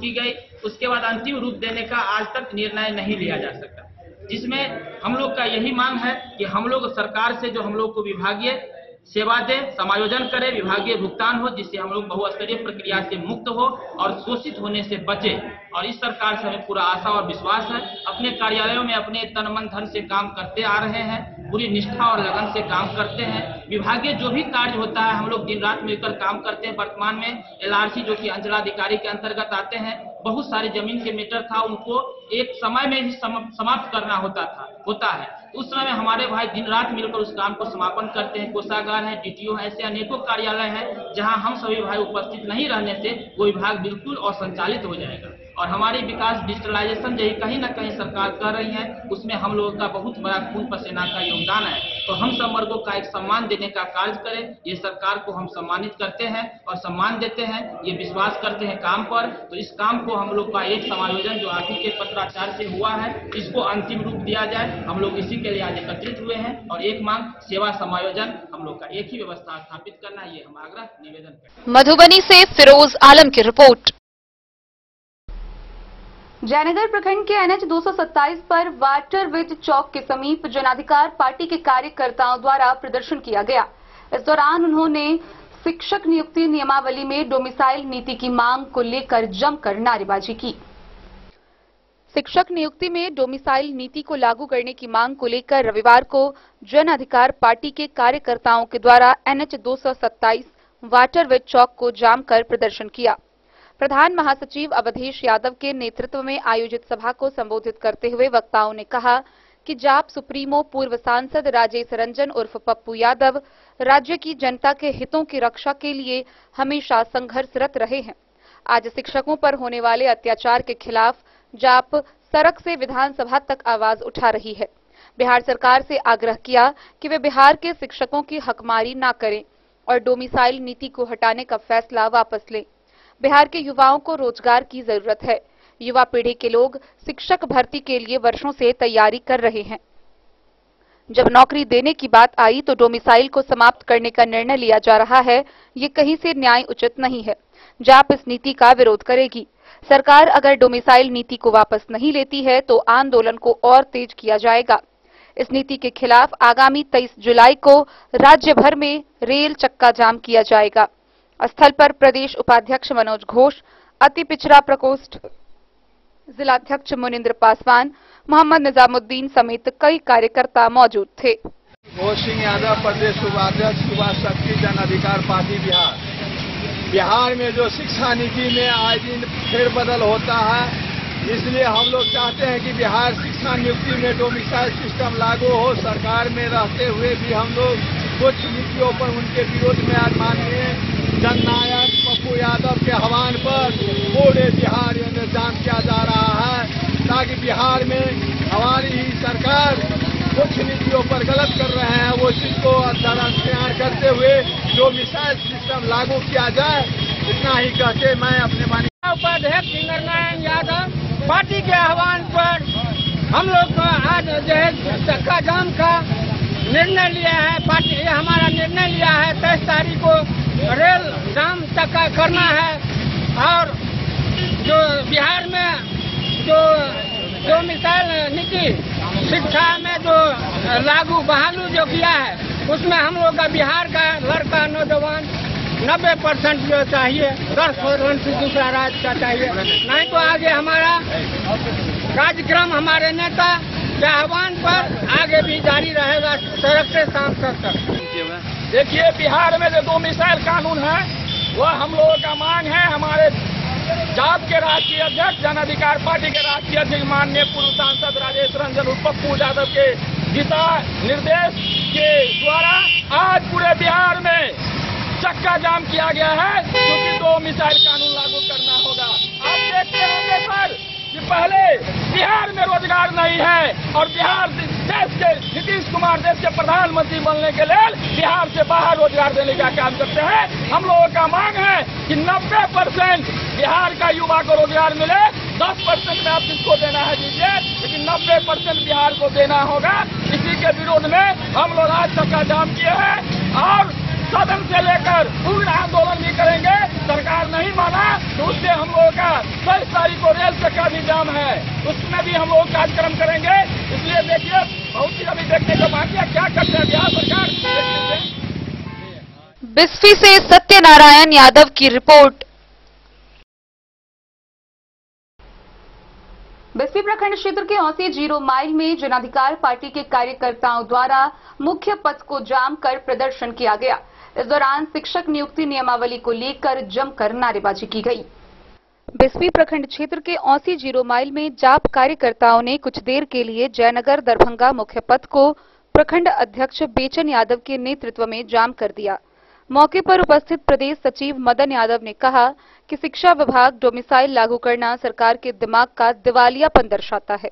की गई, उसके बाद अंतिम रूप देने का आज तक निर्णय नहीं लिया जा सका, जिसमें हम लोग का यही मांग है कि हम लोग सरकार से जो हम लोग को विभागीय सेवा दे, समायोजन करे, विभागीय भुगतान हो, जिससे हम लोग बहुस्तरीय प्रक्रिया से मुक्त हो और शोषित होने से बचे। और इस सरकार से हमें पूरा आशा और विश्वास है। अपने कार्यालयों में अपने तन मन धन से काम करते आ रहे हैं, पूरी निष्ठा और लगन से काम करते हैं। विभागीय जो भी कार्य होता है हम लोग दिन रात मिलकर काम करते हैं। वर्तमान में एलआरसी जो कि अंचलाधिकारी के अंतर्गत आते हैं, बहुत सारे जमीन के मीटर था, उनको एक समय में ही समाप्त करना होता है। उस समय हमारे भाई दिन रात मिलकर उस काम को समापन करते हैं। कोषागार है, डीटीओ है, ऐसे अनेकों कार्यालय हैं जहां हम सभी भाई उपस्थित नहीं रहने से वो विभाग बिल्कुल असंचालित हो जाएगा। और हमारी विकास डिजिटलाइजेशन जो कहीं ना कहीं सरकार कर रही है, उसमें हम लोगों का बहुत बड़ा खून पसीना का योगदान है। तो हम सब वर्गों का एक सम्मान देने का कार्य करें। ये सरकार को हम सम्मानित करते हैं और सम्मान देते हैं, ये विश्वास करते हैं काम पर। तो इस काम को हम लोग का एक समायोजन जो आप ही के पत्राचार से हुआ है, इसको अंतिम रूप दिया जाए। हम लोग इसी के लिए आज एकत्रित हुए हैं। और एक मांग सेवा समायोजन हम लोग का एक ही व्यवस्था स्थापित करना, ये हम आग्रह निवेदन करते हैं। मधुबनी से फिरोज आलम की रिपोर्ट। जयनगर प्रखंड के एनएच 227 पर वाटरविज चौक के समीप जनाधिकार पार्टी के कार्यकर्ताओं द्वारा प्रदर्शन किया गया। इस दौरान उन्होंने शिक्षक नियुक्ति नियमावली में डोमिसाइल नीति की मांग को लेकर जमकर नारेबाजी की। शिक्षक नियुक्ति में डोमिसाइल नीति को लागू करने की मांग को लेकर रविवार को जन अधिकार पार्टी के कार्यकर्ताओं के द्वारा एनएच 227 वाटरविज चौक को जाम कर प्रदर्शन किया। प्रधान महासचिव अवधेश यादव के नेतृत्व में आयोजित सभा को संबोधित करते हुए वक्ताओं ने कहा कि जाप सुप्रीमो पूर्व सांसद राजेश रंजन उर्फ पप्पू यादव राज्य की जनता के हितों की रक्षा के लिए हमेशा संघर्षरत रहे हैं। आज शिक्षकों पर होने वाले अत्याचार के खिलाफ जाप सड़क से विधानसभा तक आवाज उठा रही है। बिहार सरकार से आग्रह किया कि वे बिहार के शिक्षकों की हकमारी न करें और डोमिसाइल नीति को हटाने का फैसला वापस लें। बिहार के युवाओं को रोजगार की जरूरत है। युवा पीढ़ी के लोग शिक्षक भर्ती के लिए वर्षों से तैयारी कर रहे हैं। जब नौकरी देने की बात आई तो डोमिसाइल को समाप्त करने का निर्णय लिया जा रहा है। ये कहीं से न्याय उचित नहीं है। जाप इस नीति का विरोध करेगी। सरकार अगर डोमिसाइल नीति को वापस नहीं लेती है तो आंदोलन को और तेज किया जाएगा। इस नीति के खिलाफ आगामी 23 जुलाई को राज्य भर में रेल चक्का जाम किया जाएगा। स्थल पर प्रदेश उपाध्यक्ष मनोज घोष, अति पिछड़ा प्रकोष्ठ जिलाध्यक्ष मुनिंद्र पासवान, मोहम्मद निजामुद्दीन समेत कई कार्यकर्ता मौजूद थे। घोष सिंह यादव, प्रदेश उपाध्यक्ष युवा शक्ति जन अधिकार पार्टी बिहार। बिहार में जो शिक्षा नीति में आए दिन फेरबदल होता है, इसलिए हम लोग चाहते हैं कि बिहार शिक्षा नियुक्ति में डोमिसाइल सिस्टम लागू हो। सरकार में रहते हुए भी हम लोग कुछ नीतियों पर उनके विरोध में आज माननीय जननायक पप्पू यादव के आह्वान पर पूरे बिहार में जाम किया जा रहा है, ताकि बिहार में हमारी ही सरकार कुछ मुख्य नीतियों पर गलत कर रहे हैं, वो चीज को दरकिनार करते हुए जो मिसाइल सिस्टम लागू किया जाए, इतना ही कहते मैं अपने माननीय उपाध्यक्ष सिंगर नारायण यादव पार्टी के आह्वान पर हम लोग को आज जो है चक्का जाम का निर्णय लिया है। पार्टी ये हमारा निर्णय लिया है 23 तारीख को रेल जाम चक्का करना है। और जो बिहार में जो मिसाइल नीति शिक्षा में जो लागू बहाली जो किया है, उसमें हम लोग का बिहार का लड़का नौजवान 90% जो चाहिए, 10% दूसरा राज्य का चाहिए, नहीं तो आगे हमारा कार्यक्रम हमारे नेता के आह्वान पर आगे भी जारी रहेगा सड़क से सांसद तक। देखिए, बिहार में जो 2 मिसाइल कानून है, वह हम लोगों का मांग है। हमारे जाप के राष्ट्रीय अध्यक्ष, जन अधिकार पार्टी के राष्ट्रीय अध्यक्ष माननीय पूर्व सांसद राजेश रंजन उर्फ पप्पू यादव के दिशा निर्देश के द्वारा आज पूरे बिहार में चक्का जाम किया गया है, क्योंकि 2 मिसाइल कानून लागू करना होगा। आप देखते होंगे सर कि पहले बिहार में रोजगार नहीं है और बिहार देश के नीतीश कुमार देश के प्रधानमंत्री बनने के लिए बिहार से बाहर रोजगार देने का काम करते हैं। हम लोगों का मांग है कि 90% बिहार का युवा को रोजगार मिले। 10% में आप किसको देना है दीजिए, लेकिन 90% बिहार को देना होगा। इसी के विरोध में हम लोग आज चक्का जाम किए हैं और सदन से लेकर पूर्ण आंदोलन भी करेंगे। सरकार नहीं माना तो उससे हम लोगों का 23 तारीख को रेल चक्का भी जाम है, उसमें भी हम लोग कार्यक्रम करेंगे। इसलिए देखिए, बहुत ही अभी देखने को बाकी है, क्या करते हैं बिहार सरकार। बिस्फी से सत्यनारायण यादव की रिपोर्ट। बिस्फी प्रखंड क्षेत्र के औसी 0 माइल में जनाधिकार पार्टी के कार्यकर्ताओं द्वारा मुख्य पथ को जाम कर प्रदर्शन किया गया। इस दौरान शिक्षक नियुक्ति नियमावली को लेकर जमकर नारेबाजी की गई। बिस्फी प्रखंड क्षेत्र के औसी 0 माइल में जाप कार्यकर्ताओं ने कुछ देर के लिए जयनगर दरभंगा मुख्य पथ को प्रखंड अध्यक्ष बेचन यादव के नेतृत्व में जाम कर दिया। मौके पर उपस्थित प्रदेश सचिव मदन यादव ने कहा कि शिक्षा विभाग डोमिसाइल लागू करना सरकार के दिमाग का दिवालियापन दर्शाता है।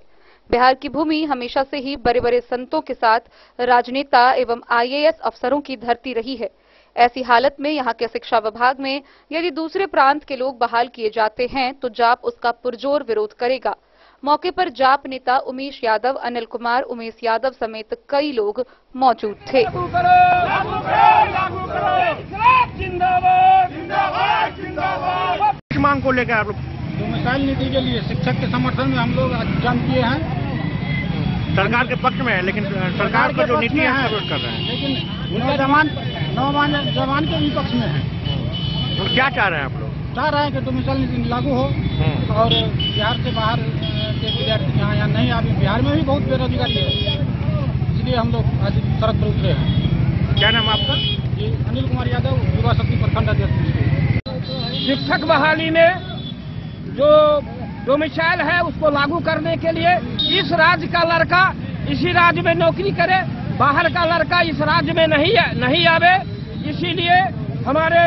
बिहार की भूमि हमेशा से ही बड़े बड़े संतों के साथ राजनेता एवं IAS अफसरों की धरती रही है। ऐसी हालत में यहाँ के शिक्षा विभाग में यदि दूसरे प्रांत के लोग बहाल किए जाते हैं तो जाप उसका पुरजोर विरोध करेगा। मौके पर जाप नेता उमेश यादव, अनिल कुमार, उमेश यादव समेत कई लोग मौजूद थे। इस मांग को लेकर आप लोग डोमिसाइल नीति के लिए शिक्षक के समर्थन में हम लोग जाम किए हैं। सरकार के पक्ष में है, लेकिन सरकार की जो नीति है विरोध कर रहे हैं, लेकिन नौजवान के विपक्ष में है। तो क्या चाह रहे हैं आप लोग? चाह रहे हैं कि डोमिसाइल नीति लागू हो और बिहार से बाहर के विद्यार्थी यहाँ नहीं आए। बिहार में भी बहुत बेरोजगारी है, इसलिए हम लोग आज सड़क पर उतरे हैं। क्या नाम आपका? जी, अनिल कुमार यादव, युवा शक्ति प्रखंड अध्यक्ष। शिक्षक बहाली में जो डोमिसाइल है उसको लागू करने के लिए इस राज्य का लड़का इसी राज्य में नौकरी करे, बाहर का लड़का इस राज्य में नहीं आवे। इसीलिए हमारे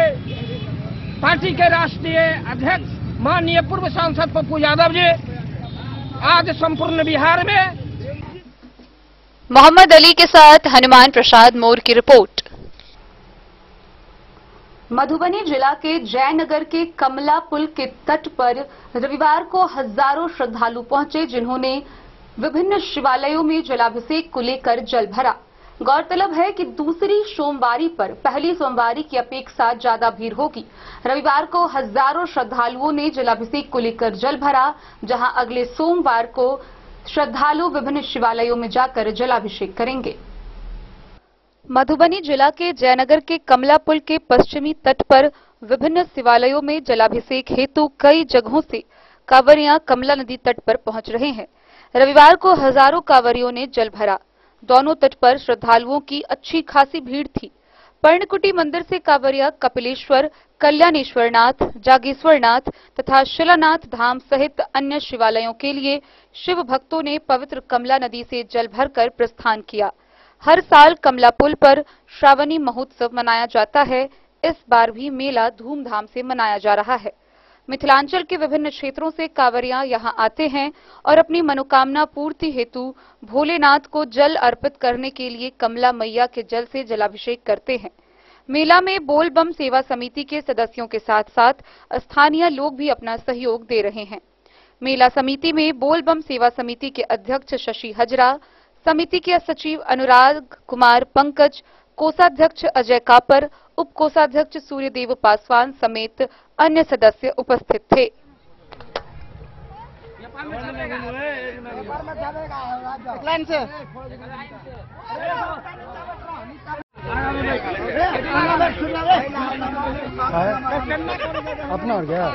पार्टी के राष्ट्रीय अध्यक्ष माननीय पूर्व सांसद पप्पू यादव जी आज संपूर्ण बिहार में। मोहम्मद अली के साथ हनुमान प्रसाद मोर की रिपोर्ट। मधुबनी जिला के जयनगर के कमला पुल के तट पर रविवार को हजारों श्रद्धालु पहुंचे, जिन्होंने विभिन्न शिवालयों में जलाभिषेक को लेकर जल भरा। गौरतलब है कि दूसरी सोमवारी पर पहली सोमवारी की अपेक्षा ज्यादा भीड़ होगी। रविवार को हजारों श्रद्धालुओं ने जलाभिषेक को लेकर जल भरा, जहां अगले सोमवार को श्रद्धालु विभिन्न शिवालयों में जाकर जलाभिषेक करेंगे। मधुबनी जिला के जयनगर के कमला पुल के पश्चिमी तट पर विभिन्न शिवालयों में जलाभिषेक हेतु कई जगहों से कांवरियां कमला नदी तट पर पहुंच रहे हैं। रविवार को हजारों कांवरियों ने जल भरा। दोनों तट पर श्रद्धालुओं की अच्छी खासी भीड़ थी। पर्णकुटी मंदिर से कांवरिया कपिलेश्वर, कल्याणेश्वरनाथ, जागेश्वरनाथ तथा शिलानाथ धाम सहित अन्य शिवालयों के लिए शिव भक्तों ने पवित्र कमला नदी से जल भरकर प्रस्थान किया। हर साल कमला पुल पर श्रावणी महोत्सव मनाया जाता है। इस बार भी मेला धूमधाम से मनाया जा रहा है। मिथिलांचल के विभिन्न क्षेत्रों से कांवरियां यहां आते हैं और अपनी मनोकामना पूर्ति हेतु भोलेनाथ को जल अर्पित करने के लिए कमला मैया के जल से जलाभिषेक करते हैं। मेला में बोल बम सेवा समिति के सदस्यों के साथ साथ स्थानीय लोग भी अपना सहयोग दे रहे हैं। मेला समिति में बोल बम सेवा समिति के अध्यक्ष शशि हजरा, समिति के सचिव अनुराग कुमार पंकज, कोषाध्यक्ष अजय कापर, उप कोषाध्यक्ष सूर्यदेव पासवान समेत अन्य सदस्य उपस्थित थे। अपना हो गया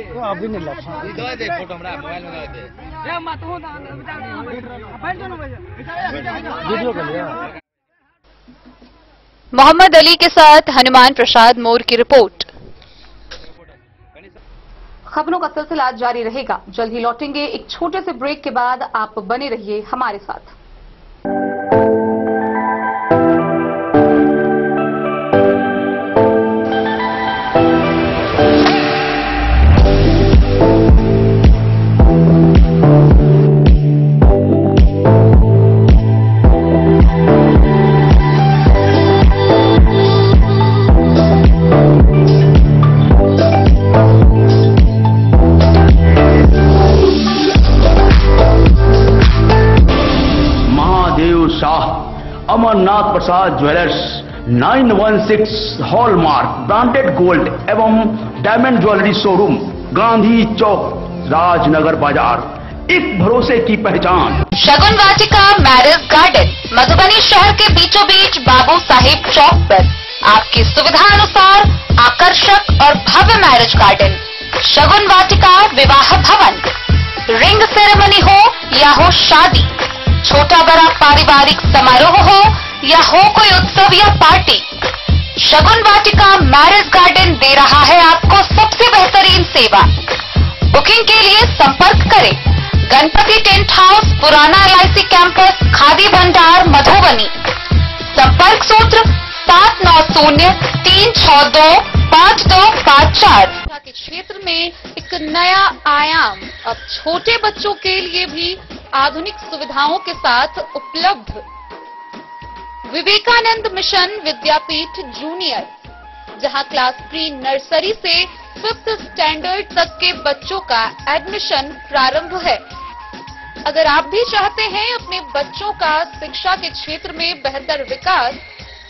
तो अभी नहीं लगा वीडियो कर लिया। मोहम्मद अली के साथ हनुमान प्रसाद मोर की रिपोर्ट। खबरों का सिलसिला जारी रहेगा। जल्द ही लौटेंगे एक छोटे से ब्रेक के बाद। आप बने रहिए हमारे साथ। अमरनाथ प्रसाद ज्वेलर्स 916 हॉलमार्क ब्रांडेड गोल्ड एवं डायमंड ज्वेलरी शोरूम, गांधी चौक, राजनगर बाजार, एक भरोसे की पहचान। शगुन वाटिका मैरिज गार्डन मधुबनी शहर के बीचों बीच बाबू साहिब चौक पर आपकी सुविधा अनुसार आकर्षक और भव्य मैरिज गार्डन। शगुन वाटिका विवाह भवन, रिंग सेरेमनी हो या हो शादी, छोटा बड़ा पारिवारिक समारोह हो या हो कोई उत्सव या पार्टी, शगुन वाटिका मैरिज गार्डन दे रहा है आपको सबसे बेहतरीन सेवा। बुकिंग के लिए संपर्क करें गणपति टेंट हाउस, पुराना LIC कैंपस, खादी भंडार, मधुबनी। संपर्क सूत्र 7903625254। के क्षेत्र में एक नया आयाम अब छोटे बच्चों के लिए भी आधुनिक सुविधाओं के साथ उपलब्ध। विवेकानंद मिशन विद्यापीठ जूनियर, जहां क्लास प्री नर्सरी से 5th स्टैंडर्ड तक के बच्चों का एडमिशन प्रारंभ है। अगर आप भी चाहते हैं अपने बच्चों का शिक्षा के क्षेत्र में बेहतर विकास,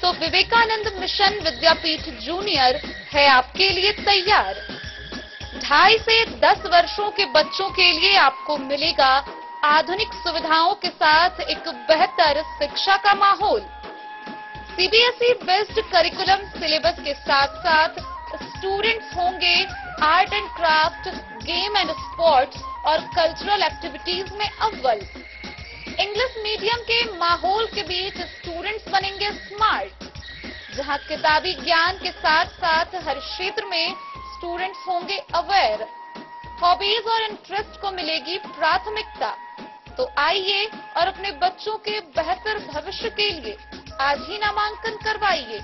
तो विवेकानंद मिशन विद्यापीठ जूनियर है आपके लिए तैयार। 2.5 से 10 वर्षों के बच्चों के लिए आपको मिलेगा आधुनिक सुविधाओं के साथ एक बेहतर शिक्षा का माहौल। CBSE बेस्ड करिकुलम सिलेबस के साथ साथ स्टूडेंट्स होंगे art and craft, game and sports और कल्चरल एक्टिविटीज में अव्वल। इंग्लिश मीडियम के माहौल के बीच स्टूडेंट्स बनेंगे स्मार्ट, जहां किताबी ज्ञान के साथ साथ हर क्षेत्र में स्टूडेंट्स होंगे अवेयर। हॉबीज और इंटरेस्ट को मिलेगी प्राथमिकता। तो आइए और अपने बच्चों के बेहतर भविष्य के लिए आज ही नामांकन करवाइए।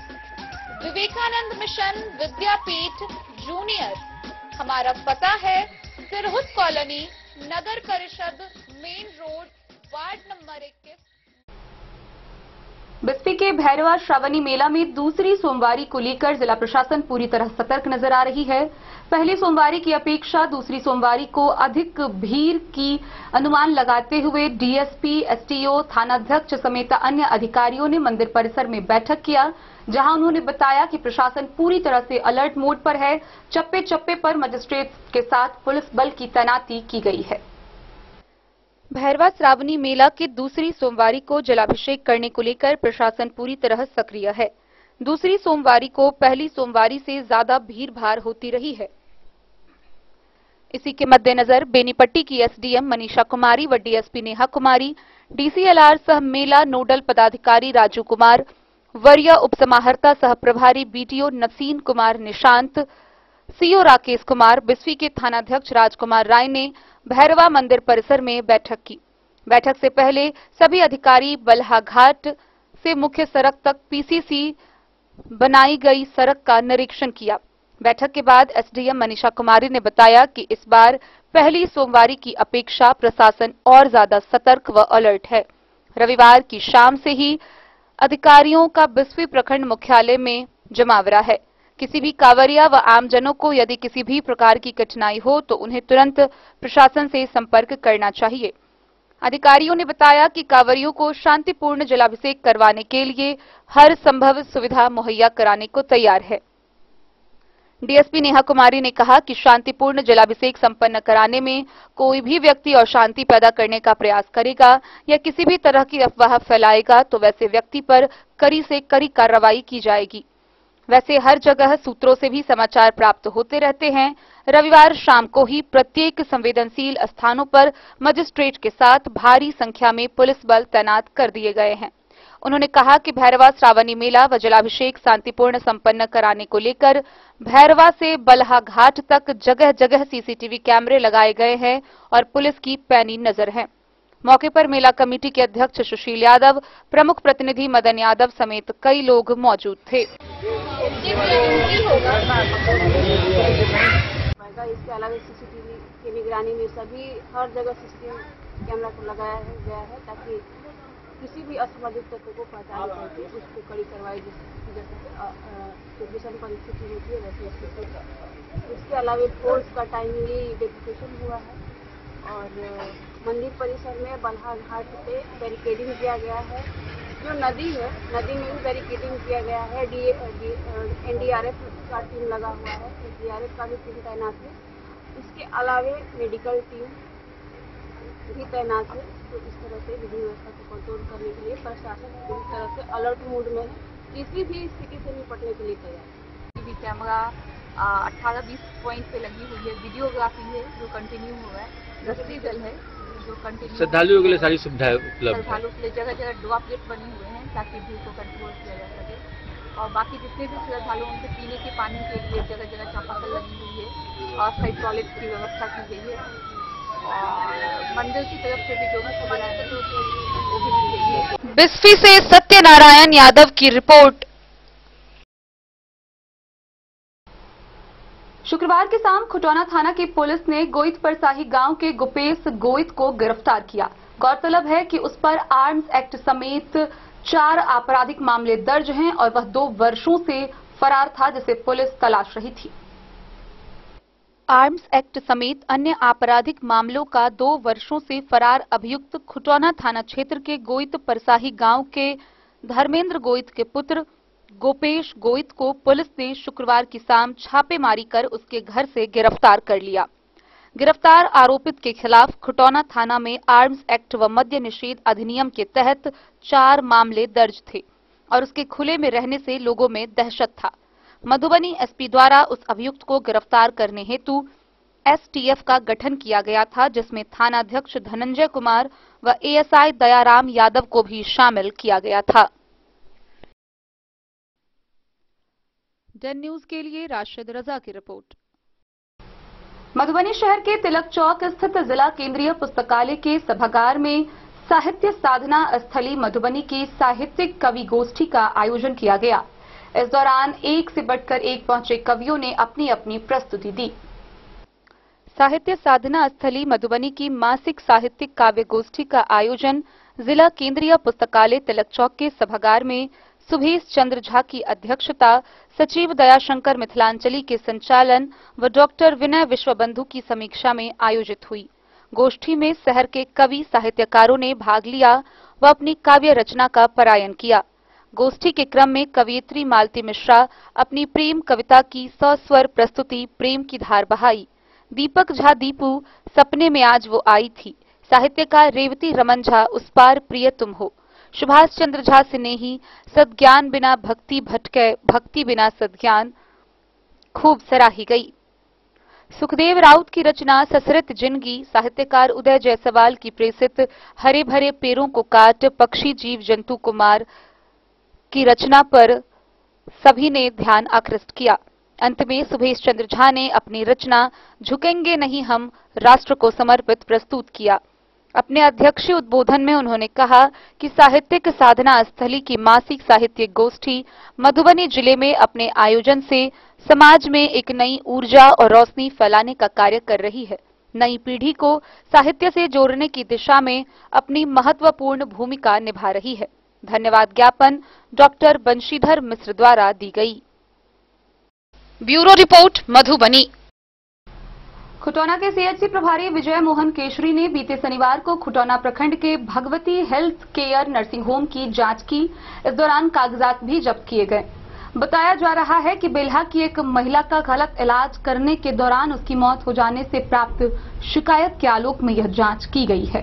विवेकानंद मिशन विद्यापीठ जूनियर। हमारा पता है सिरहुत कॉलोनी, नगर परिषद, मेन रोड, वार्ड नंबर 21। बस्ती के भैरवा श्रावणी मेला में दूसरी सोमवारी को लेकर जिला प्रशासन पूरी तरह सतर्क नजर आ रही है। पहली सोमवारी की अपेक्षा दूसरी सोमवारी को अधिक भीड़ की अनुमान लगाते हुए डीएसपी, एसटीओ, थानाध्यक्ष समेत अन्य अधिकारियों ने मंदिर परिसर में बैठक किया, जहां उन्होंने बताया कि प्रशासन पूरी तरह से अलर्ट मोड पर है। चप्पे चप्पे पर मजिस्ट्रेट के साथ पुलिस बल की तैनाती की गई है। भैरवा श्रावणी मेला की दूसरी सोमवारी को जलाभिषेक करने को लेकर प्रशासन पूरी तरह सक्रिय है। दूसरी सोमवारी को पहली सोमवारी से ज्यादा भीड़ भाड़ होती रही है। इसी के मद्देनजर बेनीपट्टी की एसडीएम मनीषा कुमारी व डीएसपी नेहा कुमारी, डीसीएलआर सह मेला नोडल पदाधिकारी राजू कुमार, वरीय उपसमाहर्ता सह प्रभारी बीटीओ नसीन कुमार निशांत, सीओ राकेश कुमार, बिस्फी के थानाध्यक्ष राजकुमार राय ने भैरवा मंदिर परिसर में बैठक की। बैठक से पहले सभी अधिकारी बल्हा घाट से मुख्य सड़क तक पीसीसी बनाई गई सड़क का निरीक्षण किया। बैठक के बाद एसडीएम मनीषा कुमारी ने बताया कि इस बार पहली सोमवारी की अपेक्षा प्रशासन और ज्यादा सतर्क व अलर्ट है। रविवार की शाम से ही अधिकारियों का बिस्फी प्रखंड मुख्यालय में जमावड़ा है। किसी भी कांवरिया व आमजनों को यदि किसी भी प्रकार की कठिनाई हो तो उन्हें तुरंत प्रशासन से संपर्क करना चाहिए। अधिकारियों ने बताया कि कांवरियों को शांतिपूर्ण जलाभिषेक करवाने के लिए हर संभव सुविधा मुहैया कराने को तैयार है। डीएसपी नेहा कुमारी ने कहा कि शांतिपूर्ण जलाभिषेक संपन्न कराने में कोई भी व्यक्ति अशांति पैदा करने का प्रयास करेगा या किसी भी तरह की अफवाह फैलाएगा तो वैसे व्यक्ति पर कड़ी से कड़ी कार्रवाई की जाएगी। वैसे हर जगह सूत्रों से भी समाचार प्राप्त होते रहते हैं। रविवार शाम को ही प्रत्येक संवेदनशील स्थानों पर मजिस्ट्रेट के साथ भारी संख्या में पुलिस बल तैनात कर दिए गए हैं। उन्होंने कहा कि भैरवा श्रावणी मेला व जलाभिषेक शांतिपूर्ण संपन्न कराने को लेकर भैरवा से बलहा घाट तक जगह जगह सीसीटीवी कैमरे लगाए गए हैं और पुलिस की पैनी नजर है। मौके पर मेला कमेटी के अध्यक्ष सुशील यादव, प्रमुख प्रतिनिधि मदन यादव समेत कई लोग मौजूद थे। इसके अलावा सीसीटीवी की निगरानी में सभी हर जगह सीसीटीवी कैमरा को लगाया गया है ताकि किसी भी असंबंधित तत्व को पहचान करके उसको कड़ी कार्रवाई जैसे विषम परिस्थिति होती है वैसे स्थिति। इसके अलावा फोर्स का टाइमली डेप्यूटेशन हुआ है और मंदिर परिसर में बलहा घाट पे बैरिकेडिंग किया गया है। जो नदी है, नदी में भी बैरिकेडिंग किया गया है। एनडीआरएफ का टीम लगा हुआ है, एसडीआरएफ का भी टीम तैनात है। इसके अलावा मेडिकल टीम भी तैनात है। तो इस तरह से विधि व्यवस्था को कंट्रोल करने के लिए प्रशासन पूरी तरह से अलर्ट मोड में है, किसी भी स्थिति से निपटने के लिए तैयार है। टीवी कैमरा 18-20 पॉइंट पे लगी हुई है। वीडियोग्राफी है जो कंटिन्यू हुआ है। गश्ती दल है जो कंटिन्यू। श्रद्धालुओं के लिए सारी सुविधाएं उपलब्ध है। श्रद्धालुओं के लिए जगह जगह ड्रॉप गेट बने हुए हैं ताकि भीड़ को कंट्रोल किया जा सके। और बाकी जितने भी श्रद्धालु उनके पीने के पानी के लिए जगह जगह चापाकल लगी हुई है और कई टॉयलेट की व्यवस्था की गई है। और मंदिर की तरफ से भी जो भी सुविधाएं वो भी दी गई है। बिस्फी से सत्यनारायण यादव की रिपोर्ट। शुक्रवार की शाम खुटौना थाना की पुलिस ने गोइत परसाही गांव के गुपेश गोइत को गिरफ्तार किया। गौरतलब है कि उस पर आर्म्स एक्ट समेत 4 आपराधिक मामले दर्ज हैं और वह 2 वर्षों से फरार था जिसे पुलिस तलाश रही थी। आर्म्स एक्ट समेत अन्य आपराधिक मामलों का 2 वर्षों से फरार अभियुक्त खुटौना थाना क्षेत्र के गोइत परसाही गांव के धर्मेंद्र गोइत के पुत्र गोपेश गोइत को पुलिस ने शुक्रवार की शाम छापेमारी कर उसके घर से गिरफ्तार कर लिया। गिरफ्तार आरोपित के खिलाफ खुटौना थाना में आर्म्स एक्ट व मद्य निषेध अधिनियम के तहत 4 मामले दर्ज थे और उसके खुले में रहने से लोगों में दहशत था। मधुबनी एसपी द्वारा उस अभियुक्त को गिरफ्तार करने हेतु एसटीएफ का गठन किया गया था जिसमें थानाध्यक्ष धनंजय कुमार व एएसआई दयाराम यादव को भी शामिल किया गया था। डन न्यूज के लिए राशिद रजा की रिपोर्ट। मधुबनी शहर के तिलक चौक स्थित जिला केंद्रीय पुस्तकालय के सभागार में साहित्य साधना स्थली मधुबनी की साहित्यिक कवि गोष्ठी का आयोजन किया गया। इस दौरान एक से बढ़कर एक पहुंचे कवियों ने अपनी अपनी प्रस्तुति दी। साहित्य साधना स्थली मधुबनी की मासिक साहित्यिक काव्य गोष्ठी का आयोजन जिला केंद्रीय पुस्तकालय तिलक चौक के सभागार में सुभेश चंद्र झा की अध्यक्षता, सचिव दयाशंकर मिथिलांचली के संचालन व डॉक्टर विनय विश्वबंधु की समीक्षा में आयोजित हुई। गोष्ठी में शहर के कवि साहित्यकारों ने भाग लिया व अपनी काव्य रचना का परायण किया। गोष्ठी के क्रम में कवयित्री मालती मिश्रा अपनी प्रेम कविता की सस्वर प्रस्तुति प्रेम की धार बहाई। दीपक झा दीपू सपने में आज वो आई थी। साहित्यकार रेवती रमन झा उस पार प्रिय तुम हो। सुभाष चंद्र झा स्नेही सद्ज्ञान बिना भक्ति भटके भक्ति बिना सद्ज्ञान खूब सराही गई। सुखदेव राउत की रचना ससरित जिंदगी, साहित्यकार उदय जायसवाल की प्रेषित हरे भरे पेड़ों को काट पक्षी जीव जंतु को मार की रचना पर सभी ने ध्यान आकृष्ट किया। अंत में सुभेश चंद्र झा ने अपनी रचना झुकेंगे नहीं हम राष्ट्र को समर्पित प्रस्तुत किया। अपने अध्यक्षीय उद्बोधन में उन्होंने कहा कि साहित्यिक साधना स्थली की मासिक साहित्यिक गोष्ठी मधुबनी जिले में अपने आयोजन से समाज में एक नई ऊर्जा और रोशनी फैलाने का कार्य कर रही है, नई पीढ़ी को साहित्य से जोड़ने की दिशा में अपनी महत्वपूर्ण भूमिका निभा रही है। धन्यवाद ज्ञापन डॉक्टर बंशीधर मिश्र द्वारा दी गई। Bureau report Madhubani. खुटौना के सीएचसी प्रभारी विजय मोहन केशरी ने बीते शनिवार को खुटौना प्रखंड के Bhagwati health care nursing home की जांच की। इस दौरान कागजात भी जब्त किए गए। बताया जा रहा है कि बेल्हा की एक महिला का गलत इलाज करने के दौरान उसकी मौत हो जाने से प्राप्त शिकायत के आलोक में यह जांच की गई है।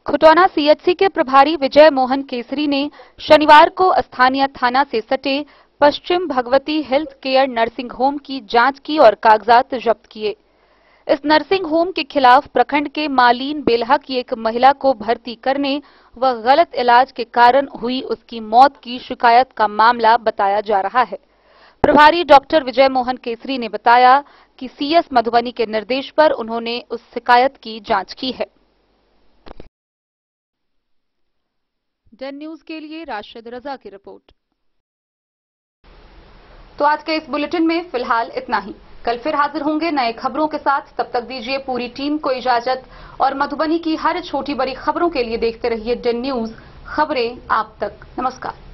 खुटौना सीएचसी के प्रभारी विजय मोहन केसरी ने शनिवार को स्थानीय थाना से सटे पश्चिम Bhagwati health care nursing home की जांच की और कागजात जब्त किए। इस नर्सिंग होम के खिलाफ प्रखंड के मालीन बेल्हा की एक महिला को भर्ती करने व गलत इलाज के कारण हुई उसकी मौत की शिकायत का मामला बताया जा रहा है। प्रभारी डॉक्टर विजय मोहन केसरी ने बताया कि सीएस मधुबनी के निर्देश पर उन्होंने उस शिकायत की जांच की है। डन न्यूज के लिए राशिद रजा की रिपोर्ट। तो आज के इस बुलेटिन में फिलहाल इतना ही। कल फिर हाजिर होंगे नए खबरों के साथ। तब तक दीजिए पूरी टीम को इजाजत और मधुबनी की हर छोटी बड़ी खबरों के लिए देखते रहिए डन न्यूज, खबरें आप तक। नमस्कार।